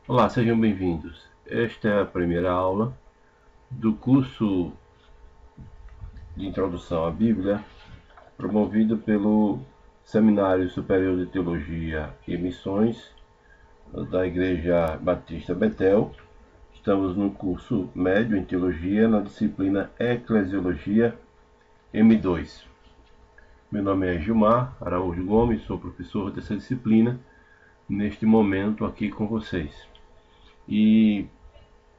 Olá, sejam bem-vindos. Esta é a primeira aula do curso de Introdução à Bíblia, promovido pelo Seminário Superior de Teologia e Missões da Igreja Batista Betel. Estamos no curso médio em Teologia, na disciplina Eclesiologia M2. Meu nome é Gilmar Araújo Gomes, sou professor dessa disciplina, neste momento aqui com vocês. E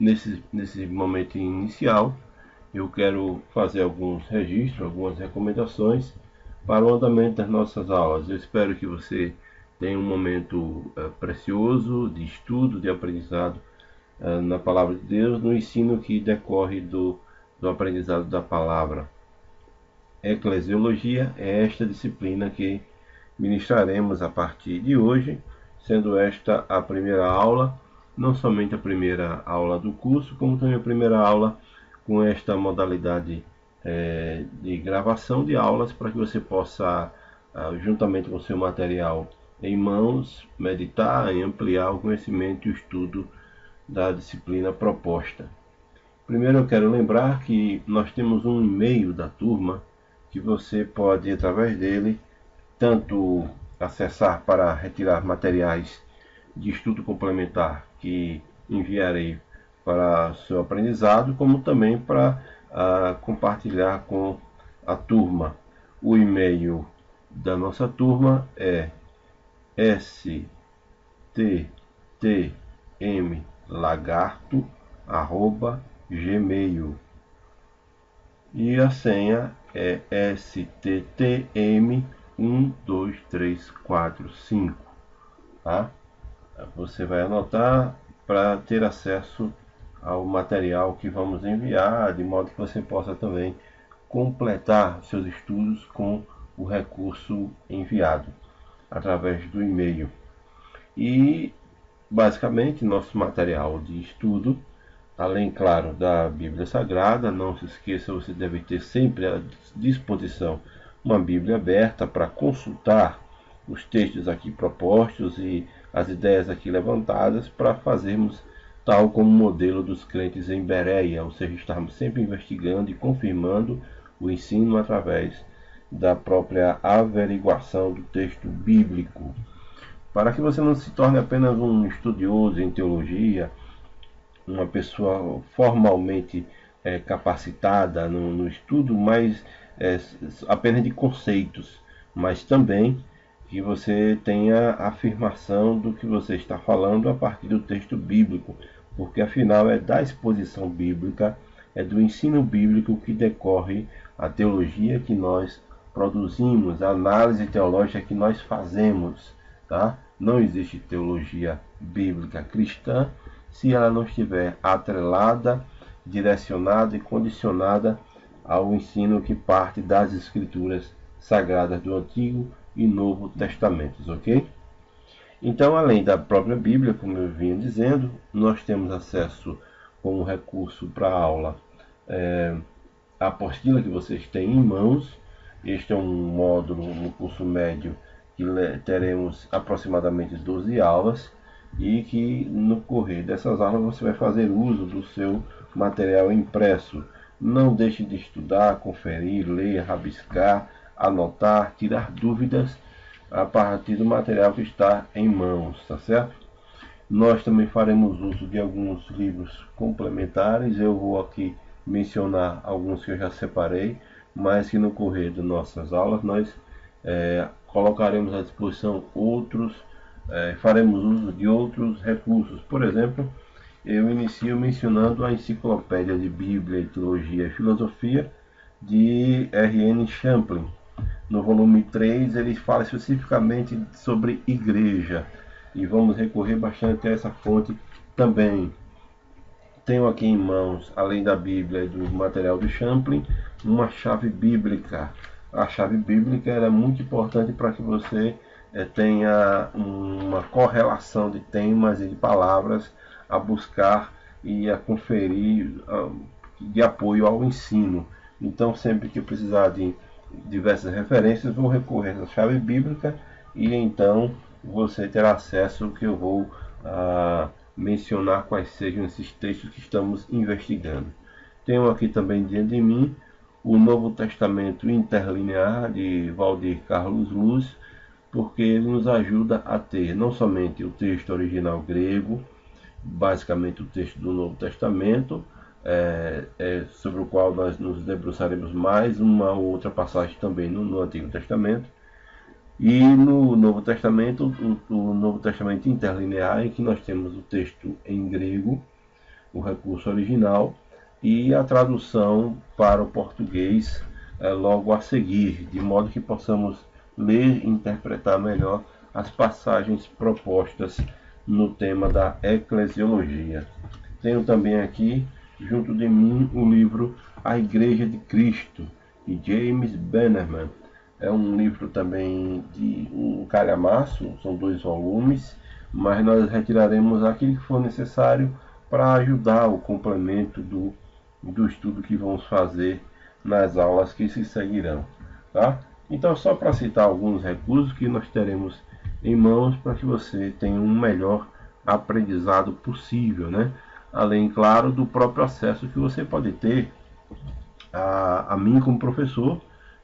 nesse momento inicial, eu quero fazer alguns registros, algumas recomendações para o andamento das nossas aulas. Eu espero que você tenha um momento precioso de estudo, de aprendizado na Palavra de Deus, no ensino que decorre do aprendizado da Palavra. Eclesiologia é esta disciplina que ministraremos a partir de hoje, sendo esta a primeira aula, não somente a primeira aula do curso, como também a primeira aula com esta modalidade de gravação de aulas, para que você possa, juntamente com o seu material em mãos, meditar e ampliar o conhecimento e o estudo da disciplina proposta. Primeiro eu quero lembrar que nós temos um e-mail da turma que você pode, através dele, tanto acessar para retirar materiais de estudo complementar que enviarei para seu aprendizado, como também para compartilhar com a turma. O e-mail da nossa turma é sttmlagarto@gmail e a senha é sttm12345, tá? Você vai anotar para ter acesso ao material que vamos enviar, de modo que você possa também completar seus estudos com o recurso enviado através do e-mail. E basicamente nosso material de estudo, além, claro, da Bíblia Sagrada, não se esqueça, você deve ter sempre à disposição uma Bíblia aberta para consultar os textos aqui propostos e as ideias aqui levantadas, para fazermos tal como o modelo dos crentes em Bereia, ou seja, estarmos sempre investigando e confirmando o ensino através da própria averiguação do texto bíblico. Para que você não se torne apenas um estudioso em teologia, uma pessoa formalmente capacitada no estudo, mas apenas de conceitos, mas também que você tenha afirmação do que você está falando a partir do texto bíblico, porque afinal é da exposição bíblica, é do ensino bíblico que decorre a teologia que nós produzimos, a análise teológica que nós fazemos, tá? Não existe teologia bíblica cristã se ela não estiver atrelada, direcionada e condicionada ao ensino que parte das escrituras sagradas do Antigo e Novo Testamentos, ok? Então, além da própria Bíblia, como eu vinha dizendo, nós temos acesso como recurso para a aula a apostila que vocês têm em mãos. Este é um módulo no curso médio que teremos aproximadamente 12 aulas e que no correr dessas aulas você vai fazer uso do seu material impresso. Não deixe de estudar, conferir, ler, rabiscar, anotar, tirar dúvidas a partir do material que está em mãos, tá certo? Nós também faremos uso de alguns livros complementares. Eu vou aqui mencionar alguns que eu já separei, mas que no correr de nossas aulas nós colocaremos à disposição outros, faremos uso de outros recursos. Por exemplo, eu inicio mencionando a Enciclopédia de Bíblia, Teologia e Filosofia de R.N. Champlin. No volume 3 ele fala especificamente sobre igreja e vamos recorrer bastante a essa fonte também. Tenho aqui em mãos, além da Bíblia e do material do Champlin, uma chave bíblica. A chave bíblica é muito importante para que você tenha uma correlação de temas e de palavras a buscar e a conferir de apoio ao ensino. Então, sempre que eu precisar de diversas referências, vou recorrer a essa chave bíblica e então você terá acesso ao que eu vou mencionar quais sejam esses textos que estamos investigando. Tenho aqui também diante de mim o Novo Testamento Interlinear de Valdir Carlos Luz, porque ele nos ajuda a ter não somente o texto original grego, basicamente o texto do Novo Testamento, sobre o qual nós nos debruçaremos mais, uma ou outra passagem também no Antigo Testamento, e no Novo Testamento, o Novo Testamento Interlinear, em que nós temos o texto em grego, o recurso original, e a tradução para o português logo a seguir, de modo que possamos ler e interpretar melhor as passagens propostas no tema da eclesiologia. Tenho também aqui, junto de mim, o livro A Igreja de Cristo, de James Bannerman. É um livro também de um calhamaço, são 2 volumes, mas nós retiraremos aquilo que for necessário para ajudar o complemento do estudo que vamos fazer nas aulas que se seguirão. Tá? Então, só para citar alguns recursos que nós teremos em mãos para que você tenha um melhor aprendizado possível, né? Além, claro, do próprio acesso que você pode ter a mim como professor.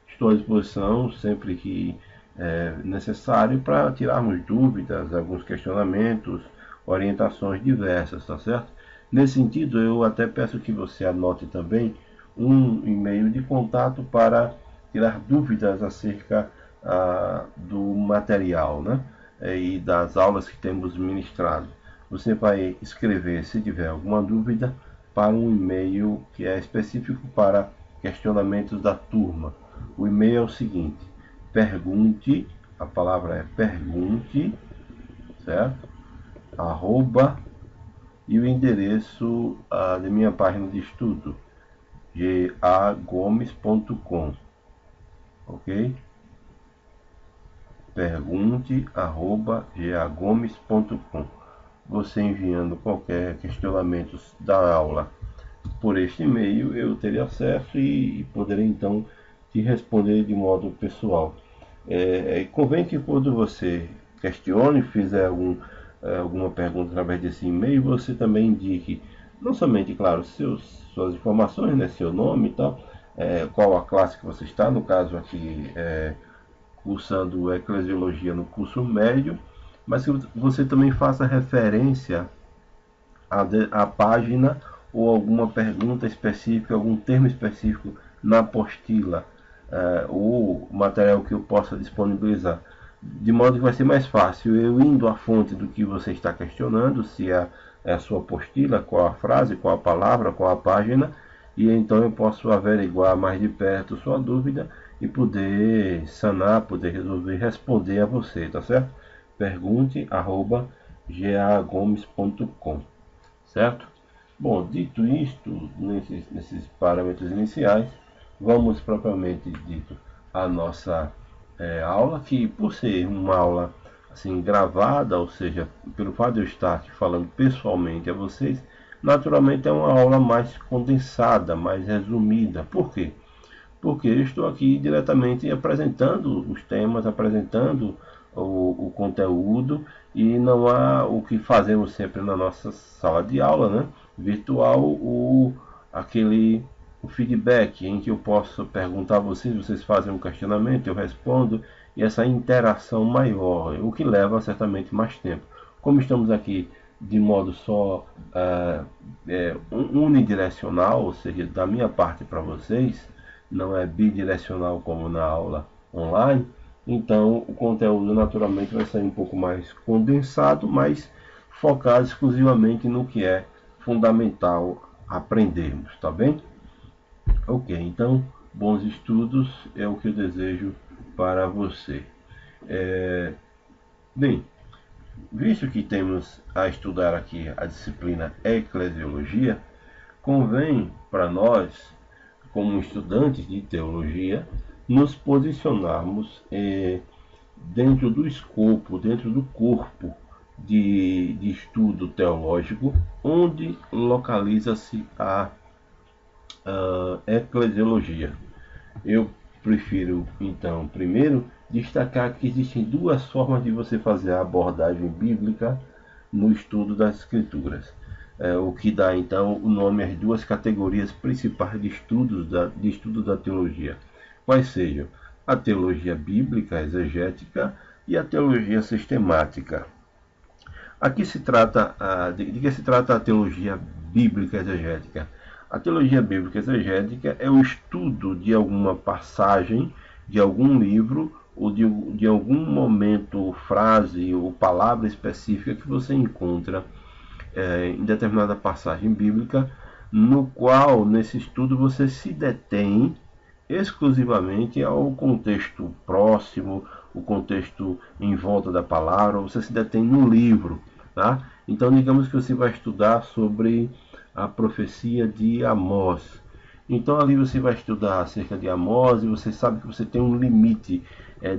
Estou à disposição sempre que é necessário para tirarmos dúvidas, alguns questionamentos, orientações diversas, tá certo? Nesse sentido, eu até peço que você anote também um e-mail de contato para tirar dúvidas acerca do material, né? E das aulas que temos ministrado. Você vai escrever, se tiver alguma dúvida, para um e-mail que é específico para questionamentos da turma. O e-mail é o seguinte: pergunte, a palavra é pergunte, certo? Arroba, e o endereço da minha página de estudo, gagomes.com, ok? Pergunte, arroba, gagomes.com. Você enviando qualquer questionamento da aula por este e-mail, eu terei acesso e poderei então te responder de modo pessoal. Convém que quando você questione, fizer alguma pergunta através desse e-mail, você também indique, não somente, claro, suas informações, né, seu nome e tal, qual a classe que você está, no caso aqui, cursando Eclesiologia no curso médio, mas que você também faça referência à página ou alguma pergunta específica, algum termo específico na apostila, ou material que eu possa disponibilizar. De modo que vai ser mais fácil eu indo à fonte do que você está questionando, se é a sua apostila, qual a frase, qual a palavra, qual a página, e então eu posso averiguar mais de perto sua dúvida e poder sanar, poder resolver, responder a você, tá certo? Pergunte, arroba, gagomes.com, certo? Bom, dito isto, nesses parâmetros iniciais, vamos propriamente dito à nossa aula, que por ser uma aula assim gravada, ou seja, pelo fato de eu estar aqui falando pessoalmente a vocês, naturalmente é uma aula mais condensada, mais resumida. Por quê? Porque eu estou aqui diretamente apresentando os temas, apresentando o conteúdo, e não há o que fazemos sempre na nossa sala de aula, né, virtual, o feedback em que eu posso perguntar a vocês, vocês fazem um questionamento, eu respondo, e essa interação maior, o que leva certamente mais tempo. Como estamos aqui de modo só unidirecional, ou seja, da minha parte para vocês, não é bidirecional como na aula online, então o conteúdo naturalmente vai sair um pouco mais condensado, mas focado exclusivamente no que é fundamental aprendermos, tá bem? Ok, então bons estudos é o que eu desejo para você. Bem, visto que temos a estudar aqui a disciplina Eclesiologia, convém para nós, como estudantes de teologia, nos posicionarmos dentro do escopo, dentro do corpo de estudo teológico, onde localiza-se a eclesiologia. Eu prefiro, então, primeiro destacar que existem 2 formas de você fazer a abordagem bíblica no estudo das Escrituras. O que dá então o nome às duas categorias principais de estudo da teologia, quais sejam a teologia bíblica exegética e a teologia sistemática. Aqui se trata de que se trata a teologia bíblica exegética? A teologia bíblica exegética é o estudo de alguma passagem, de algum livro ou de algum momento, frase ou palavra específica que você encontra em determinada passagem bíblica, no qual, nesse estudo, você se detém exclusivamente ao contexto próximo, o contexto em volta da palavra, você se detém no livro. Tá? Então, digamos que você vai estudar sobre a profecia de Amós. Então, ali você vai estudar acerca de Amós e você sabe que você tem um limite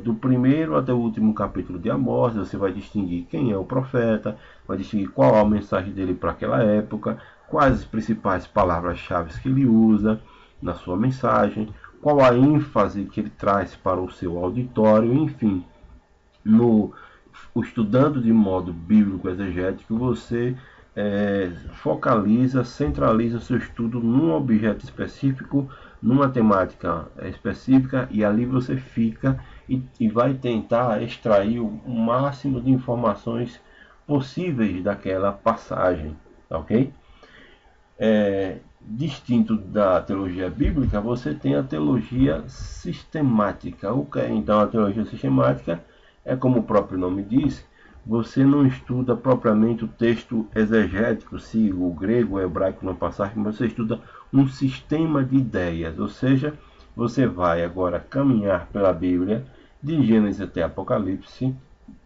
do primeiro até o último capítulo de Amós. Você vai distinguir quem é o profeta, vai distinguir qual a mensagem dele para aquela época, quais as principais palavras-chave que ele usa na sua mensagem, qual a ênfase que ele traz para o seu auditório, enfim. Estudando de modo bíblico exegético, você focaliza, centraliza o seu estudo num objeto específico, numa temática específica, e ali você fica e vai tentar extrair o máximo de informações possíveis daquela passagem, ok? Distinto da teologia bíblica, você tem a teologia sistemática. O que é então a teologia sistemática? É como o próprio nome diz, você não estuda propriamente o texto exegético, se o grego ou o hebraico não passar, mas você estuda um sistema de ideias, ou seja, você vai agora caminhar pela Bíblia, de Gênesis até Apocalipse,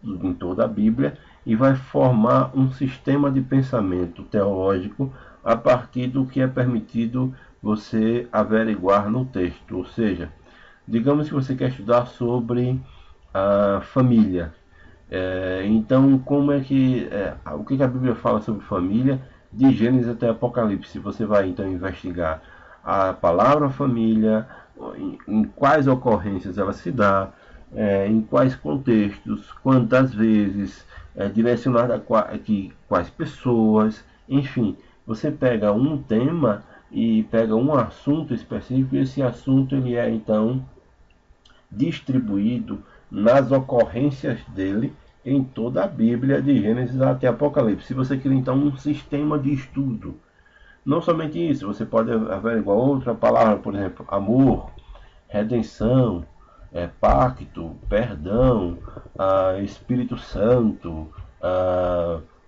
em toda a Bíblia, e vai formar um sistema de pensamento teológico a partir do que é permitido você averiguar no texto. Ou seja, digamos que você quer estudar sobre a família. Então, como é que o que a Bíblia fala sobre família, de Gênesis até Apocalipse? Você vai então investigar a palavra família, em quais ocorrências ela se dá, em quais contextos, quantas vezes, direcionada a quais pessoas, enfim. Você pega um tema e pega um assunto específico, e esse assunto ele é então distribuído nas ocorrências dele em toda a Bíblia, de Gênesis até Apocalipse. Se você quer então um sistema de estudo, não somente isso, você pode averiguar outra palavra, por exemplo, amor, redenção, pacto, perdão, Espírito Santo,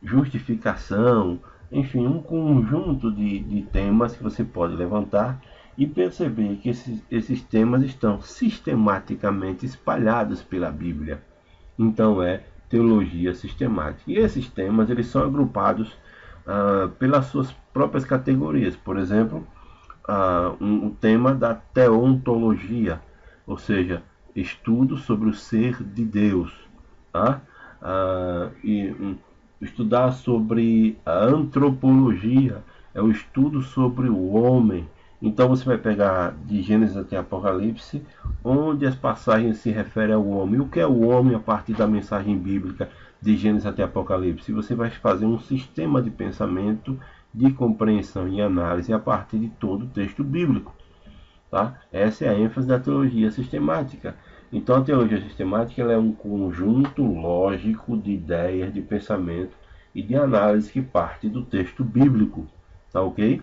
justificação, enfim, um conjunto de temas que você pode levantar e perceber que esses temas estão sistematicamente espalhados pela Bíblia. Então é teologia sistemática. E esses temas eles são agrupados pelas suas próprias categorias. Por exemplo, um tema da teontologia, ou seja, estudo sobre o ser de Deus. Tá? Estudar sobre a antropologia é o estudo sobre o homem. Então você vai pegar de Gênesis até Apocalipse, onde as passagens se referem ao homem. O que é o homem a partir da mensagem bíblica de Gênesis até Apocalipse? Você vai fazer um sistema de pensamento, de compreensão e análise a partir de todo o texto bíblico. Tá? Essa é a ênfase da teologia sistemática. Então a teologia sistemática ela é um conjunto lógico de ideias, de pensamento e de análise que parte do texto bíblico. Tá ok?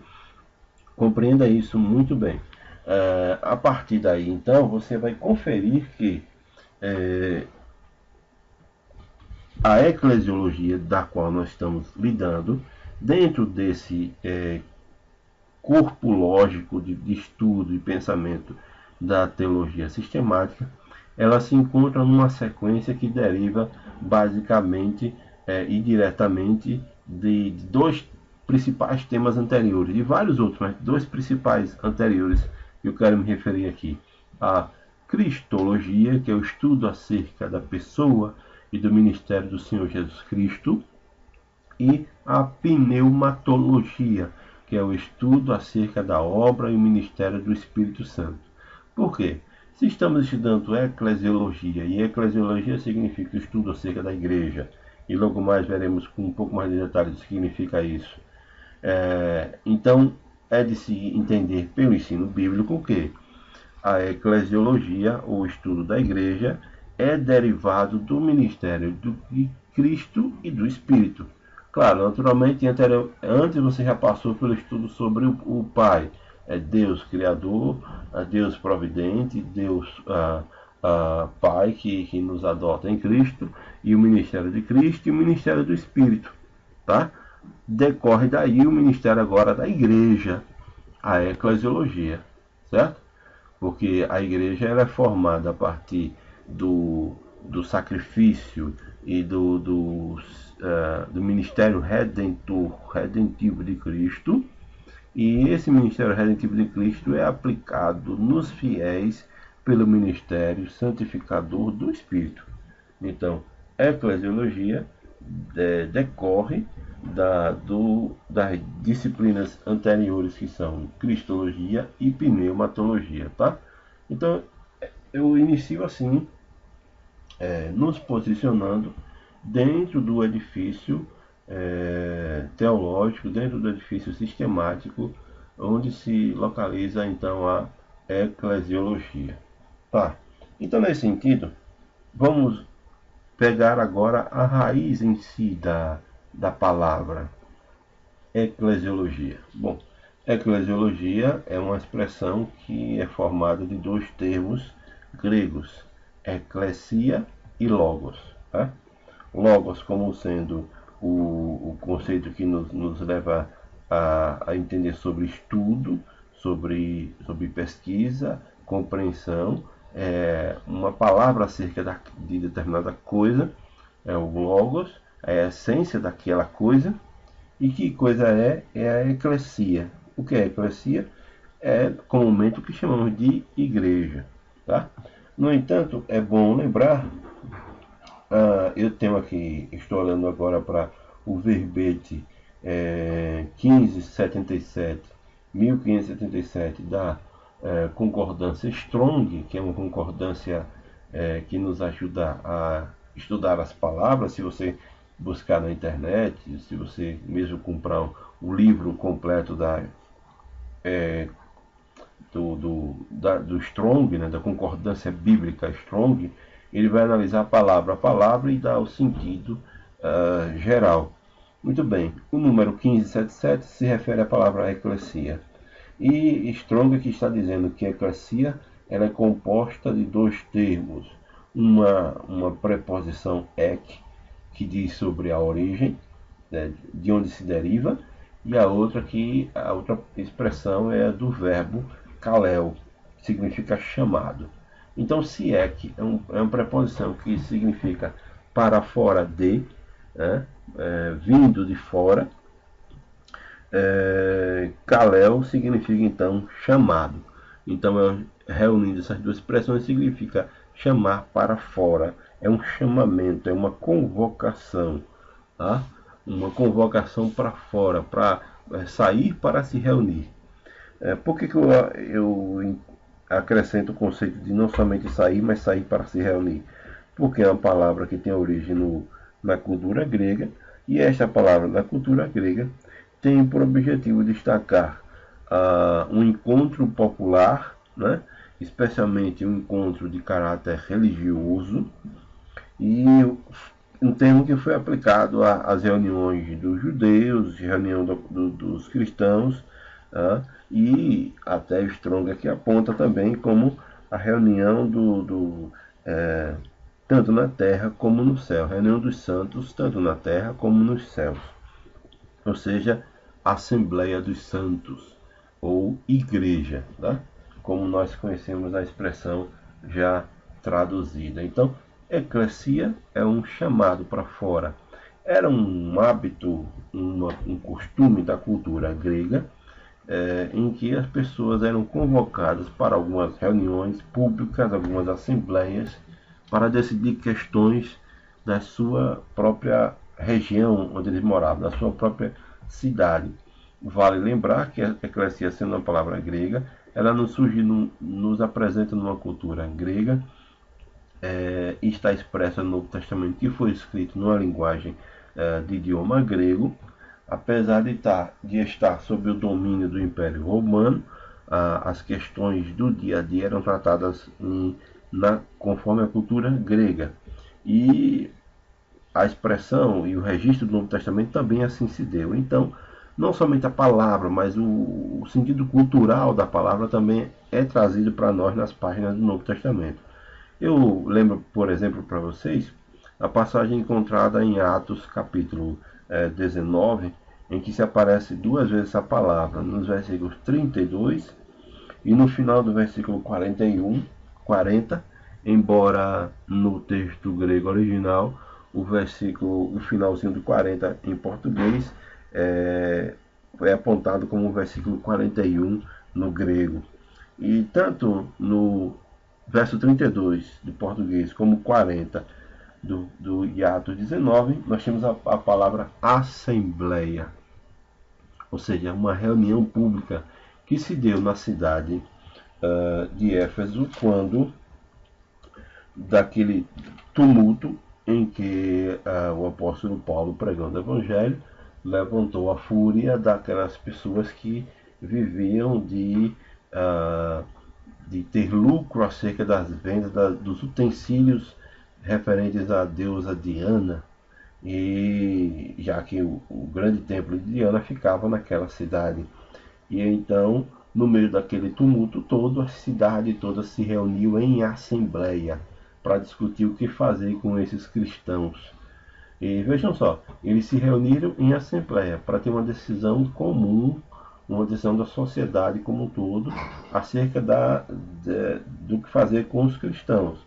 Compreenda isso muito bem. A partir daí, então, você vai conferir que a eclesiologia da qual nós estamos lidando, dentro desse corpo lógico de estudo e pensamento da teologia sistemática, ela se encontra numa sequência que deriva basicamente e diretamente de dois principais temas anteriores, de vários outros, mas dois principais anteriores que eu quero me referir aqui. A cristologia, que é o estudo acerca da pessoa e do ministério do Senhor Jesus Cristo, e a pneumatologia, que é o estudo acerca da obra e o ministério do Espírito Santo. Por quê? Se estamos estudando eclesiologia, e eclesiologia significa o estudo acerca da igreja, e logo mais veremos com um pouco mais de detalhes o que significa isso. Então, é de se entender pelo ensino bíblico que a eclesiologia, ou estudo da igreja, é derivado do ministério de Cristo e do Espírito. Claro, naturalmente, antes você já passou pelo estudo sobre o Pai. É Deus Criador, Deus Providente, Deus Pai que nos adota em Cristo, e o ministério de Cristo e o ministério do Espírito. Tá? Decorre daí o ministério agora da igreja, a eclesiologia, certo? Porque a igreja ela é formada a partir do sacrifício e do ministério redentivo de Cristo, e esse ministério redentivo de Cristo é aplicado nos fiéis pelo ministério santificador do Espírito. Então, a eclesiologia decorre das disciplinas anteriores, que são cristologia e pneumatologia, tá? Então, eu inicio assim, nos posicionando dentro do edifício teológico, dentro do edifício sistemático, onde se localiza então a eclesiologia. Tá? Então, nesse sentido, vamos pegar agora a raiz em si da palavra eclesiologia. Bom, eclesiologia é uma expressão que é formada de dois termos gregos, eclesia e logos. Tá? Logos como sendo o conceito que nos leva a entender sobre estudo, sobre pesquisa, compreensão, uma palavra acerca de determinada coisa, é o logos, é a essência daquela coisa. E que coisa é? É a eclesia. O que é a eclesia? É comumente o que chamamos de igreja. Tá? No entanto, é bom lembrar, eu tenho aqui, estou olhando agora para o verbete 1577 da concordância Strong, que é uma concordância que nos ajuda a estudar as palavras. Se você buscar na internet, se você mesmo comprar o livro completo do Strong, né, da concordância bíblica Strong, ele vai analisar palavra a palavra e dar o sentido geral. Muito bem, o número 1577 se refere à palavra eclesia. E Strong aqui está dizendo que a eclesia ela é composta de dois termos. Uma preposição ek, que diz sobre a origem, né, de onde se deriva, e a outra expressão é a do verbo kalel, que significa chamado. Então, se ek é uma preposição que significa para fora de, né, vindo de fora, kalel significa então chamado. Então, reunindo essas duas expressões, significa chamar para fora. É um chamamento, é uma convocação, tá? Uma convocação para fora, para sair para se reunir. Por que eu acrescento o conceito de não somente sair, mas sair para se reunir? Porque é uma palavra que tem origem na cultura grega, e esta palavra na cultura grega tem por objetivo destacar um encontro popular, né? Especialmente um encontro de caráter religioso, e um termo que foi aplicado às reuniões dos judeus, reunião dos cristãos, e até Strong aqui aponta também como a reunião tanto na terra como no céu, reunião dos santos tanto na terra como nos céus, ou seja, Assembleia dos Santos ou igreja, tá? Como nós conhecemos a expressão já traduzida. Então, eclesia é um chamado para fora. Era um hábito, um costume da cultura grega, em que as pessoas eram convocadas para algumas reuniões públicas, algumas assembleias, para decidir questões da sua própria região onde eles moravam, da sua própria cidade. Vale lembrar que a eclesia, sendo uma palavra grega, ela nos apresenta numa cultura grega está expressa no Novo Testamento, que foi escrito numa linguagem de idioma grego, apesar de estar sob o domínio do Império Romano. As questões do dia a dia eram tratadas conforme a cultura grega. E a expressão e o registro do Novo Testamento também assim se deu. Então, não somente a palavra, mas o sentido cultural da palavra também é trazido para nós nas páginas do Novo Testamento. Eu lembro, por exemplo, para vocês, a passagem encontrada em Atos capítulo 19, em que se aparece duas vezes a palavra, nos versículos 32 e no final do versículo 40, embora no texto grego original o finalzinho do 40 em português é apontado como o versículo 41 no grego. E tanto no verso 32 do português como 40 do Atos 19, nós temos a palavra assembleia, ou seja, uma reunião pública que se deu na cidade de Éfeso, quando daquele tumulto em que o apóstolo Paulo, pregando o evangelho, levantou a fúria daquelas pessoas que viviam de ter lucro acerca das vendas dos utensílios referentes à deusa Diana, e já que o grande templo de Diana ficava naquela cidade. E então, no meio daquele tumulto todo, a cidade toda se reuniu em assembleia para discutir o que fazer com esses cristãos. E vejam só, eles se reuniram em assembleia para ter uma decisão comum, uma decisão da sociedade como um todo, acerca do que fazer com os cristãos.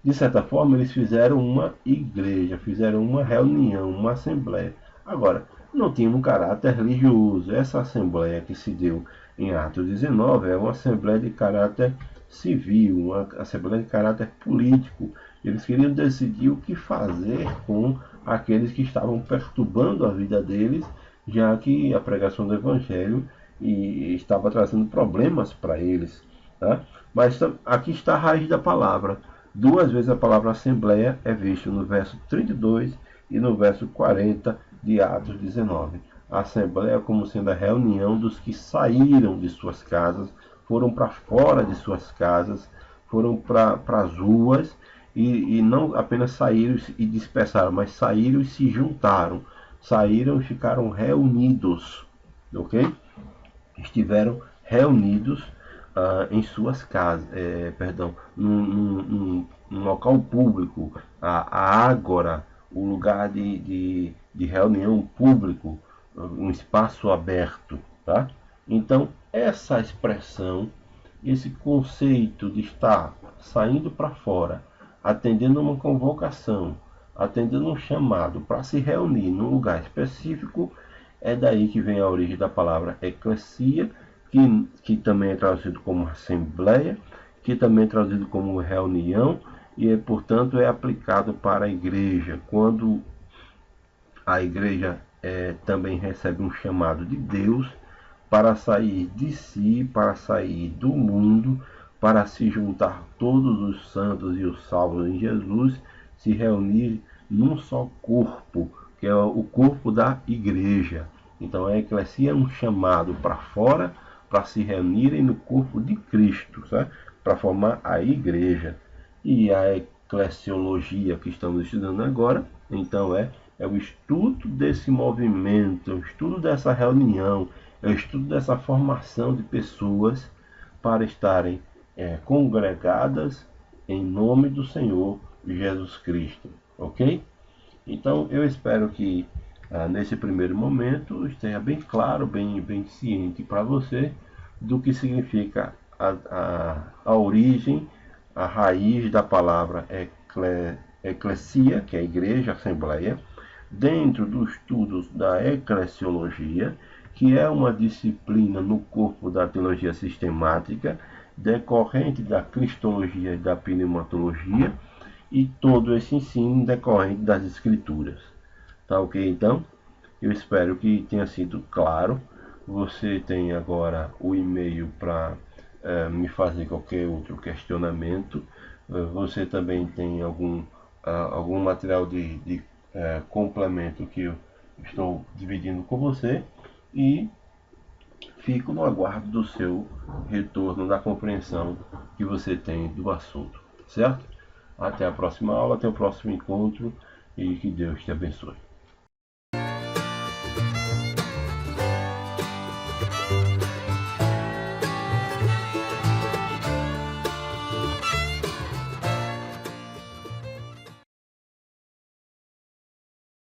De certa forma, eles fizeram uma igreja, fizeram uma reunião, uma assembleia. Agora, não tinha um caráter religioso. Essa assembleia que se deu em Atos 19 é uma assembleia de caráter civil, uma assembleia de caráter político. Eles queriam decidir o que fazer com aqueles que estavam perturbando a vida deles, já que a pregação do Evangelho estava trazendo problemas para eles. Tá? Mas aqui está a raiz da palavra. Duas vezes a palavra assembleia é vista no verso 32 e no verso 40 de Atos 19. A assembleia como sendo a reunião dos que saíram de suas casas, foram para fora de suas casas, foram para as ruas e não apenas saíram e dispersaram, mas saíram e se juntaram, saíram e ficaram reunidos, ok? Estiveram reunidos em suas casas, num local público, a ágora, o lugar de reunião público, um espaço aberto, tá? Então, essa expressão, esse conceito de estar saindo para fora, atendendo uma convocação, atendendo um chamado para se reunir num lugar específico, é daí que vem a origem da palavra eclesia, que também é traduzido como assembleia, que também é traduzido como reunião, e portanto é aplicado para a igreja. Quando a igreja também recebe um chamado de Deus para sair de si, para sair do mundo, para se juntar todos os santos e os salvos em Jesus, se reunir num só corpo, que é o corpo da igreja. Então a eclesia é um chamado para fora, para se reunirem no corpo de Cristo, para formar a igreja. E a eclesiologia que estamos estudando agora, então é o estudo desse movimento, é o estudo dessa reunião, é o estudo dessa formação de pessoas para estarem congregadas em nome do Senhor Jesus Cristo, ok? Então eu espero que nesse primeiro momento esteja bem claro, bem ciente para você do que significa a origem, a raiz da palavra eclesia, que é igreja, assembleia, dentro dos estudos da eclesiologia, que é uma disciplina no corpo da teologia sistemática, decorrente da cristologia e da pneumatologia, e todo esse ensino decorrente das escrituras. Tá ok? Então, eu espero que tenha sido claro. Você tem agora o e-mail para me fazer qualquer outro questionamento. você também tem algum material de complemento que eu estou dividindo com você, e fico no aguardo do seu retorno, da compreensão que você tem do assunto, certo? Até a próxima aula, até o próximo encontro, e que Deus te abençoe.